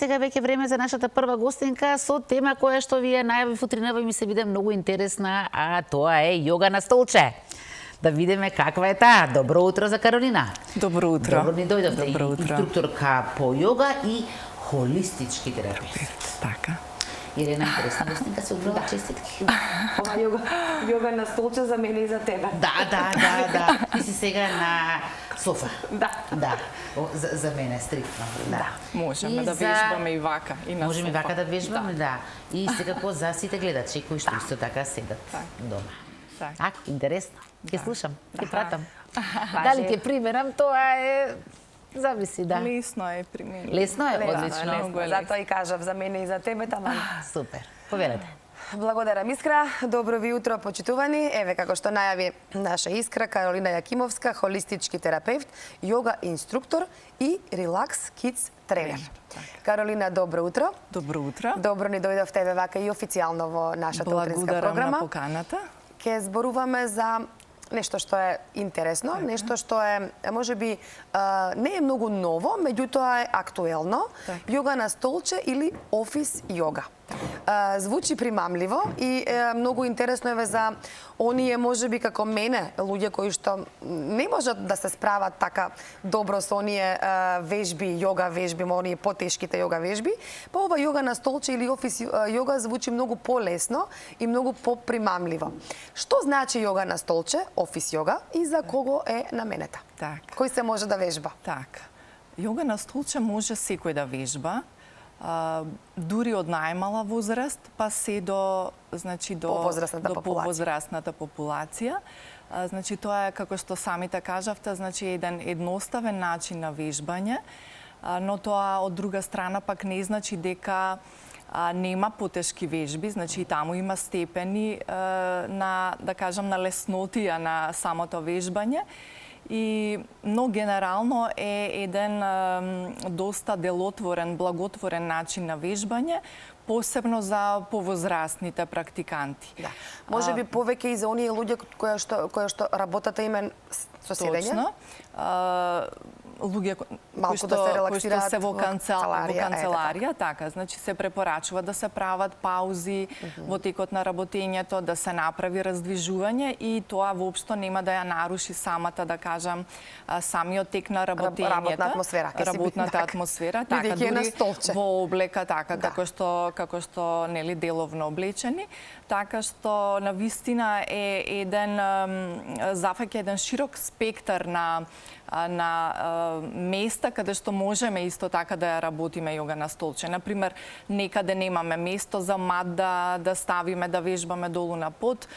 сега веќе време за нашата прва гостинка со тема која што вие најавив утринава и ми се биде многу интересна, а тоа е јога на столче. Да видиме каква е таа. Добро утро за Каролина. Добро утро. Добро ни дојдовте. Добро утро. Инструкторка по јога и холистички терапевт. Така. Ирена, интересна гостинка, се огромни честитки. Ова јога на столче за мене и за тебе. Да. Ти си сега на софа. Да. За мене стриктно. Да. Можеме да вежбаме и вака и на Можеме софа. вака да вежбаме, да. И секако за сите гледачи кои што исто така седат дома. Так. Интересно. Ќе слушам, ќе пратам. Важи. Дали ќе примерам, тоа е зависи, да. Лесно е при мене. Лесно е, одлично. Многу е Затоа и кажав за мене и за тебе, таман. Супер. Повелете. Благодарам, Искра. Добро ви утро, почитувани. Еве, како што најави наша Искра, Каролина Јакимовска, холистички терапевт, јога инструктор и релакс кидс тренер. Каролина, добро утро. Добро утро. Добро ни дојдов тебе вака и официјално во нашата утринска Благодарам програма. на поканата. Ке зборуваме за нешто што е интересно, нешто што е, можеби, не е многу ново, меѓутоа е актуелно. Јога на столче или офис јога. Звучи примамливо и многу интересно е за оние, можеби како мене, луѓе кои што не можат да се справат така добро со оние вежби, јога вежби, оние потешките јога вежби, па ова јога на столче или офис јога звучи многу полесно и многу попримамливо. Што значи јога на столче, офис јога и за кого е наменета? Так. Кој се може да вежба? Так. Јога на столче може секој да вежба. Дури од најмала возраст, па се до повозрастната популација. Значи тоа е, како што самите кажавте, значи еден едноставен начин на вежбање, но тоа од друга страна пак не значи дека нема потешки вежби, значи и таму има степени на, да кажам, на леснотија на самото вежбање. Но генерално е еден доста делотворен, благотворен начин на вежбање, посебно за повозрастните практиканти. Да. Може би повеќе и за оние луѓе кои што работата им е со седење? Точно. Луѓе кои што се во канцеларија, така, значи се препорачува да се прават паузи во текот на работењето, да се направи раздвижување и тоа воопшто нема да ја наруши самата, да кажам, самиот тек на работењето. Работната атмосфера, така, дури во облека, така, како што нели деловно облечени, така што на вистина е еден зафаќа еден широк спектар на места каде што можеме исто така да ја работиме јога на столче. Например, некаде немаме место за мат да ставиме, да вежбаме долу на под,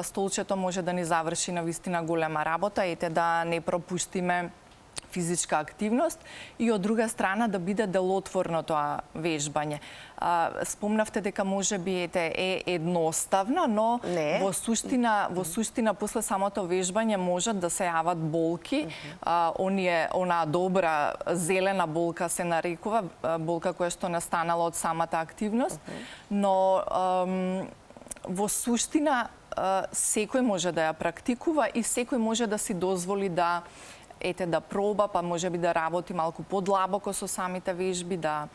столчето може да ни заврши на вистина голема работа, ете да не пропуштиме физичка активност и од друга страна да биде делотворно тоа вежбање. Спомнавте дека можеби е едноставно, но во суштина после самото вежбање можат да се јават болки. Онаа добра зелена болка се нарекува, болка која што настанала од самата активност, но во суштина секој може да ја практикува и секој може да си дозволи да проба, па можеби да работи малку подлабоко со самите вежби, да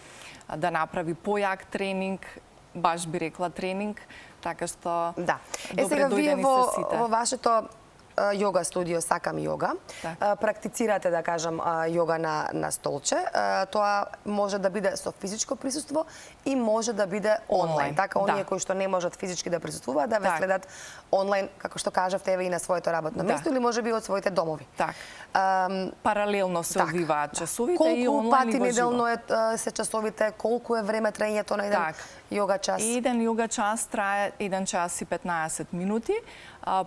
направи појак тренинг, баш би рекла тренинг, така што да. Сега вие во вашето јога студио Сакам јога, практицирате, да кажам, јога на столче. Тоа може да биде со физичко присуство и може да биде онлайн. Така, оние кои што не можат физички да присуствуваат, да ве следат онлайн, како што кажавте, еве и на своето работно место или може би од своите домови. Так. Паралелно се одвиваат часовите и онлайн и во живо. Колку пати неделно се часовите, колку е време траењето на еден јога час? Еден јога час трае 1 час и 15 минути.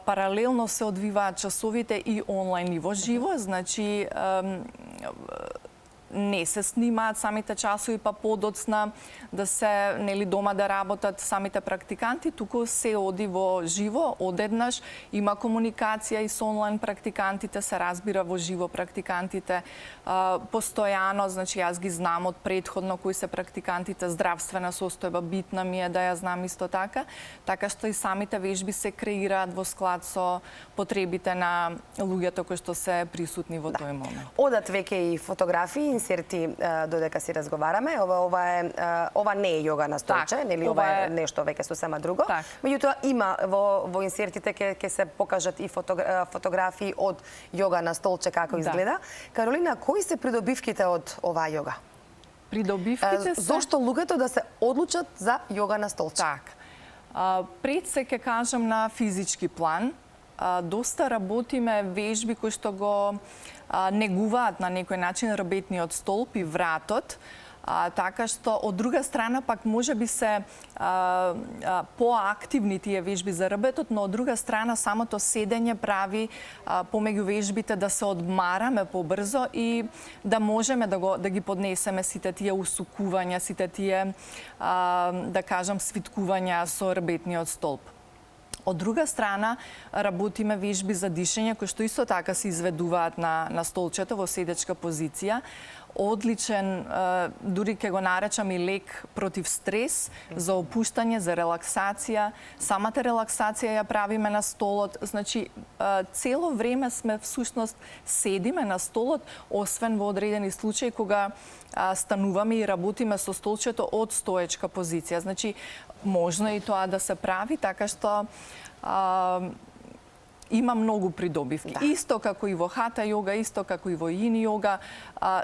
Паралелно се одвиваат часовите и онлайн и во живо, значи не се снимаат самите часови па подоцна да се нели дома да работат самите практиканти, туку се оди во живо, одеднаш има комуникација и со онлайн практикантите, се разбира во живо практикантите постојано, значи јас ги знам од претходно кои се практикантите, здравствена состојба битна ми е да ја знам исто така, така што и самите вежби се креираат во склад со потребите на луѓето кои што се присутни во тој момент. Одат веќе и фотографии, инсерти додека си разговараме. Ова не е јога на столче, нели ова е нешто веќе сосема друго. Меѓутоа има во инсертите ќе се покажат и фотографии од јога на столче како изгледа. Каролина, кои се придобивките од оваа јога? Придобивките се... Зошто луѓето да се одлучат за јога на столче? Пред се ќе кажам на физички план. Доста работиме вежби кои што го негуваат на некој начин работниот столб и вратот, така што од друга страна пак може би се поактивни тие вежби за работот, но од друга страна самото седење прави помеѓу вежбите да се одмараме побрзо и да можеме да ги поднесеме сите тие усукувања, сите тие да кажам свиткувања со работниот столб. Од друга страна, работиме вежби за дишење, кои што исто така се изведуваат на столчето во седечка позиција. Одличен, дури ќе го наречам и лек против стрес, за опуштање, за релаксација. Самата релаксација ја правиме на столот. Значи, цело време сме всушност седиме на столот, освен во одредени случаи кога стануваме и работиме со столчето од стоечка позиција. Значи, можно и тоа да се прави, така што има многу придобивки. Исто како и во хата јога, исто како и во ин јога,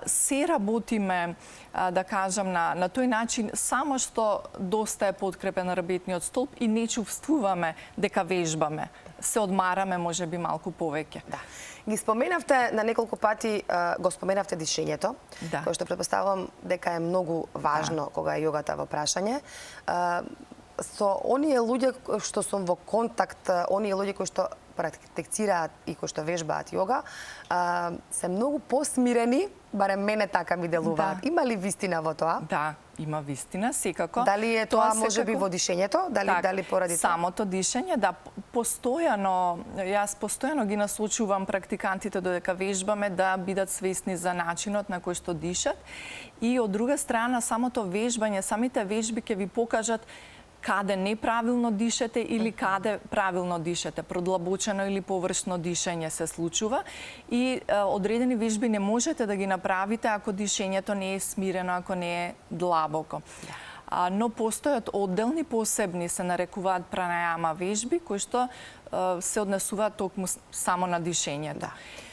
се работиме, да кажам, на тој начин, само што доста е подкрепен на работниот столб и не чувствуваме дека вежбаме. Се одмараме, може би, малку повеќе. Ги споменавте на неколку пати, го споменавте дишењето, кој што претпоставувам дека е многу важно кога е јогата во прашање. Со оние луѓе што сум во контакт, оние луѓе кои што практицираат и кои што вежбаат јога, се многу посмирени, барем мене така ми делуваат. Има ли вистина во тоа? Да, има вистина, секако. Дали е тоа можеби во дишењето? Дали поради тоа? Самото дишење, да, јас постојано ги насочувам практикантите додека вежбаме да бидат свесни за начинот на кој што дишат и од друга страна самото вежбање, самите вежби ќе ви покажат каде неправилно дишете или каде правилно дишете, продлабочено или површно дишење се случува и одредени вежби не можете да ги направите ако дишењето не е смирено, ако не е длабоко. Но постојат одделни посебни се нарекуваат пранајама вежби кои што се однесуваат токму само на дишењето.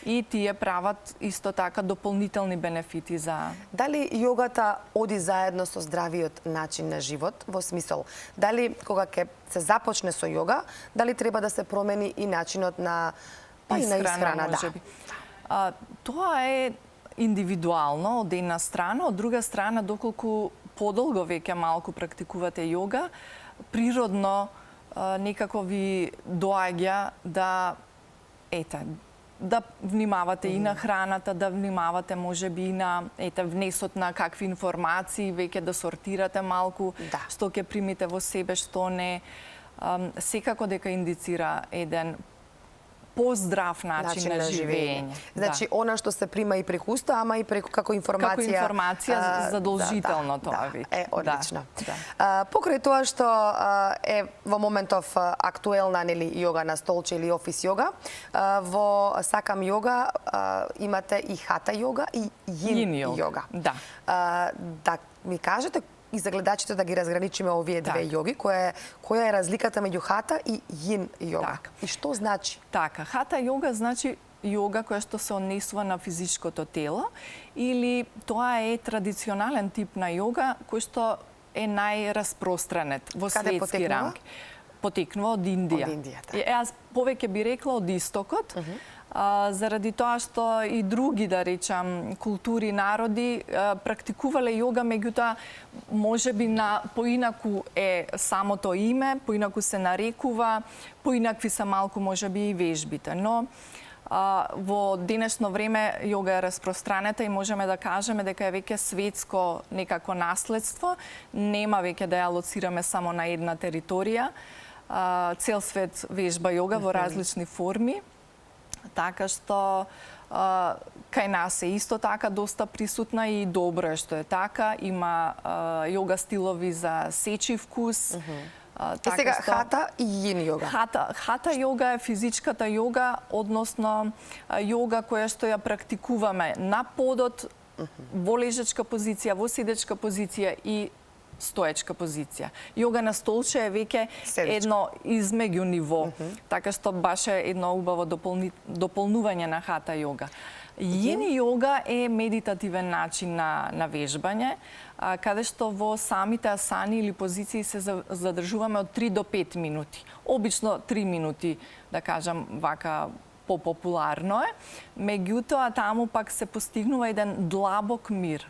И тие прават исто така дополнителни бенефити за... Дали јогата оди заедно со здравиот начин на живот, во смисол, дали кога ќе се започне со јога, дали треба да се промени и начинот на исхрана? Тоа е индивидуално од една страна, од друга страна, доколку подолго веќе малку практикувате јога, природно некако ви доаѓа да внимавате и на храната, да внимавате можеби и на внесот на какви информации, веќе да сортирате малку што ќе примите во себе, што не. Секако дека индицира еден поздрав начин на живење. Значи, она што се прима и преку уста, ама и преку како информација. Како информација задолжително тоа веќе. Одлично. Покрај тоа што е во моментов актуелна нели јога на столче или офис јога, во Сакам јога имате и хата јога и јин јога. Да ми кажете и за гледачите да ги разграничиме овие две јоги, која е разликата меѓу хата и јин јога? И што значи? Така, хата јога значи јога која што се однесува на физичкото тело или тоа е традиционален тип на јога кој што е најраспространет во светски рамки. Потекнува од Индија. Јас повеќе би рекла од истокот, заради тоа што и други, да речам, култури, народи практикувале јога, меѓутоа можеби поинаку е самото име, поинаку се нарекува, поинакви се малку можеби и вежбите, но во денешно време јога е распространета и можеме да кажеме дека е веќе светско некако наследство, нема веќе да ја лоцираме само на една територија, цел свет вежба јога во различни форми. Така што кај нас е исто така доста присутна и добро е што е така. Има јога стилови за сечи вкус. Сега хата и јин јога. Хата јога е физичката јога, односно јога која што ја практикуваме на подот во лежачка позиција, во седечка позиција и стоечка позиција. Јога на столче е веќе едно измеѓу ниво, така што баш е едно убаво дополнување на хата јога. Јени јога е медитативен начин на вежбање, каде што во самите асани или позиции се задржуваме од 3 до 5 минути. Обично 3 минути, да кажам, вака попопуларно е. Меѓутоа, таму пак се постигнува еден длабок мир,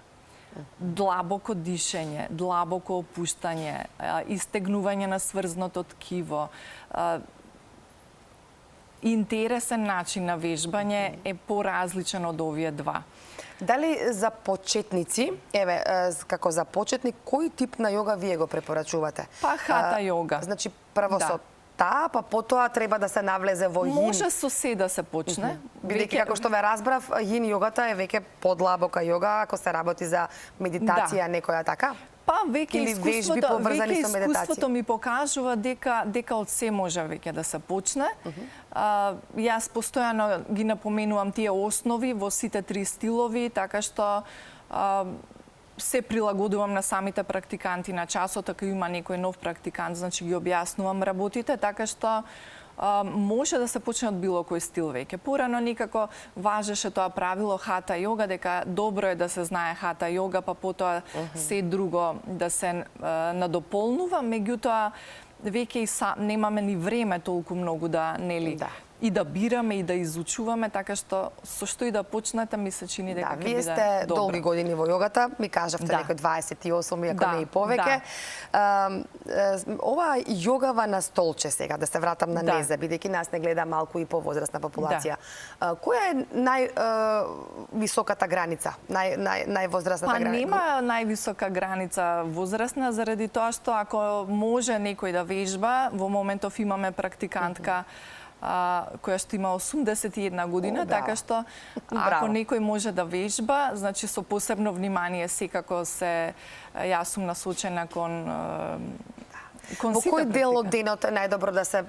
длабоко дишење, длабоко опуштање, истегнување на сврзното ткиво. Интересен начин на вежбање е поразличен од овие два. Дали за почетници, како за почетник, кој тип на јога вие го препорачувате? Па хата јога. Значи, прво со таа, па потоа треба да се навлезе во јин. Може со се да се почне. Бидејќи, како што ве разбрав, јин јогата е веќе подлабока јога, ако се работи за медитација, некоја така? Па веќе искуството ми покажува дека од се може веќе да се почне. Јас постојано ги напоменувам тие основи во сите 3 стилови, така што се прилагодувам на самите практиканти на часот, ако има некој нов практикант, значи ги објаснувам работите, така што може да се почне од било кој стил веќе. Порано никако важеше тоа правило хата јога, дека добро е да се знае хата јога, па потоа се друго да се надополнува, меѓутоа веќе немаме ни време толку многу да и да бираме и да изучуваме, така што со што и да почнете, ми се чини дека ќе биде добро. Вие сте долги години во јогата, ми кажавте некој 28, ако не и повеќе. Ова јогава на столче сега, да се вратам на незе, бидејќи нас не гледа малку и повозрастна популација. Која е највисоката граница, највозрастната граница? Па нема највисока граница возрастна, заради тоа што ако може некој да вежба, во моментов имаме практикантка која што има 81 година, така што ако некој може да вежба, значи со посебно внимание секако јас сум насочена кон Во кој дел од денот е најдобро да се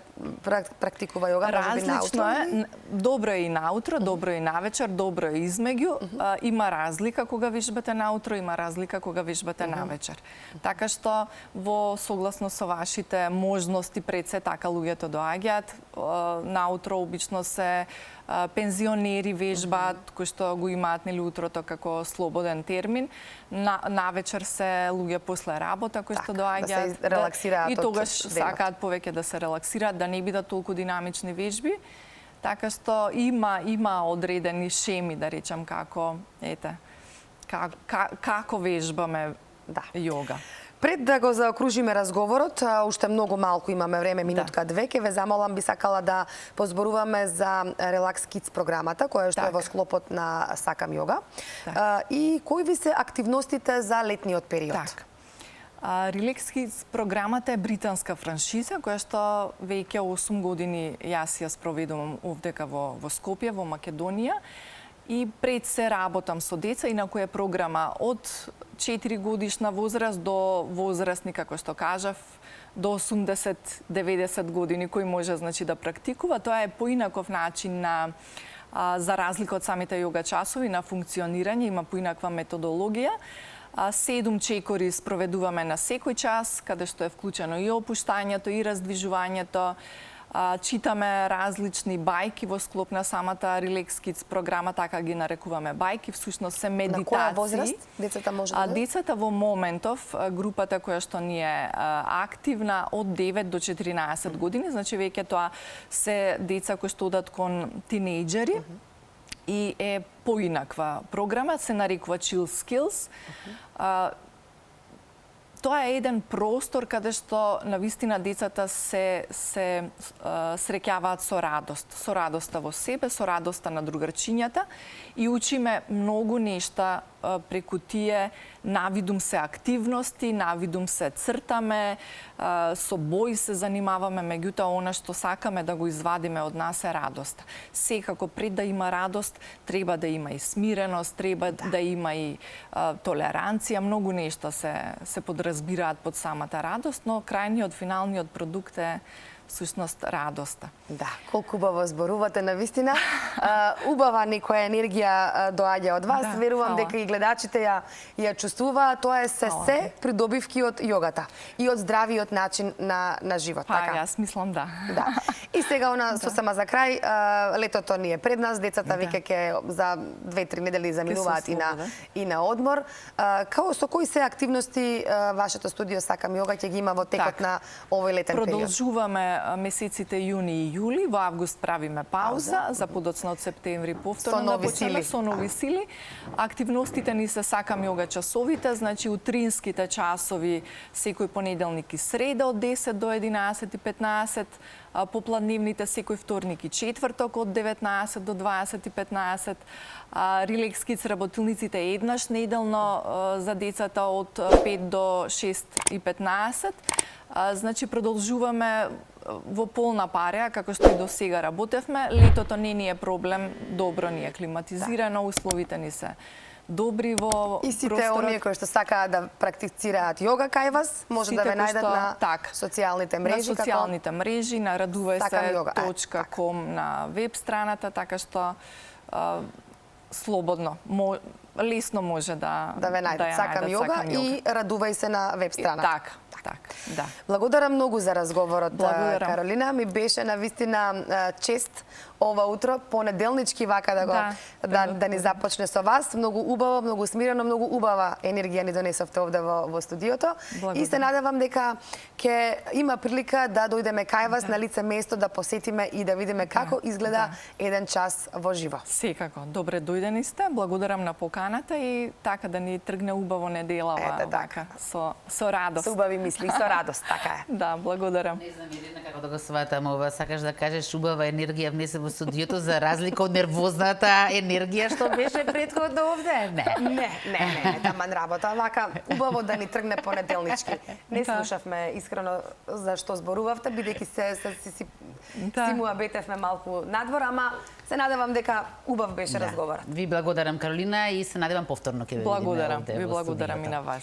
практикува јога? Различно е. Добро е и наутро, добро е и навечер, добро е измеѓу. Има разлика кога вежбате наутро, има разлика кога вежбате навечер. Така што во согласно со вашите можности пред се така луѓето доаѓаат. Наутро обично се пензионери вежбаат, кои што го имаат нели утрото како слободен термин. Навечер се луѓе после работа кои што доаѓаат. Да се релаксираат и тогаш сакаат повеќе да се релаксираат, да не бидат толку динамични вежби. Така што има одредени шеми, да речам, како вежбаме јога. Пред да го заокружиме разговорот, уште многу малку имаме време, минутка-две, ке ве замолам, би сакала да позборуваме за Relax Kids програмата, која што е во склопот на Сакам јога. И кои ви се активностите за летниот период? Relax Kids програмата е британска франшиза, која што веќе 8 години јас ја спроведувам овдека во Скопје, во Македонија. И пред се работам со деца, инаку е програма од 4 годишна возраст до возрастни, како што кажав, до 80-90 години, кој може значи да практикува. Тоа е поинаков начин за разлика од самите јога часови, на функционирање, има поинаква методологија. 7 чекори спроведуваме на секој час, каде што е вклучено и опуштањето, и раздвижувањето. Читаме различни бајки во склоп на самата Relax Kids програма, така ги нарекуваме бајки, всушност се медитации. На која возраст децата може да? Децата во моментов, групата која што ни е активна, од 9 до 14 години, значи веќе тоа се деца кои што одат кон тинејџери, и е поинаква програма, се нарекува Chill Skills. Тоа е еден простор каде што навистина децата се среќаваат со радоста во себе, со радоста на другарчињата и учиме многу нешта преку тие навидум се активности, навидум се цртаме, со бои се занимаваме, меѓутоа она што сакаме да го извадиме од нас е радост. Секако пред да има радост, треба да има и смиреност, треба да има и толеранција, многу нешта се подразбираат под самата радост, но крајниот, финалниот продукт е всушност радоста. Да, колку убаво зборувате навистина. Убава некоја енергија доаѓа од вас. Да, Верувам фала. дека и гледачите ја чувствуваат. Тоа е се придобивки од јогата и од здравиот начин на живот. Па, така? јас мислам да. Да. И сега сосема за крај, летото ни е пред нас, децата веќе ќе за 2-3 недели заминуваат и на одмор. Со кои се активности вашето студио Сакам јога ќе ги има во текот на овој летен период? Продолжуваме месеците јуни и јули, во август правиме пауза, за подоцна од септември повторно да почнеме со нови сили. Активностите ни се Сакам јога часовите, значи утринските часови секој понеделник и среда од 10 до 11:15, попладневните секој вторник и четврток од 19 до 20:15, Relax Kids работилниците еднаш неделно за децата од 5 до 6:15. Значи продолжуваме во полна пареа, како што и до сега работевме. Летото не ни е проблем, добро ни е климатизирано, условите ни се добри во И сите просторот. оние кои што сакаат да практицираат јога кај вас, може да ве најдат на социјалните мрежи. На социјалните мрежи, на raduvajse.com на веб страната, така што слободно, лесно може да ве најдат Сакам јога и радувај се на веб страната. Така, да. Благодарам многу за разговорот, Каролина. Ми беше навистина чест ова утро, понеделнички вака да ни започне со вас. Многу убаво, многу смирено, многу убава енергија ни донесовте овде во студиото. И се надевам дека ќе има прилика да дојдеме кај вас на лице место, да посетиме и да видиме како изгледа еден час во живо. Секако. Добре дојдени сте. Благодарам на поканата и така да ни тргне убаво неделава вака со радост. Со убави мисли и со радост, така е. Да, благодарам. Не знам, Ирина, како да го сватам ова. Сакаш да кажеш убава енергија внесе во студиото за разлика од нервозната енергија што беше претходно овде? Не, таман работа. Вака, убаво да ни тргне понеделнички. Не слушавме искрено за што зборувавте, бидејќи си муабетевме малку надвор, ама се надевам дека убав беше разговорот. Ви благодарам, Каролина, и се надевам повторно ќе ве видиме овде во студиото. Ви благодарам и на вас.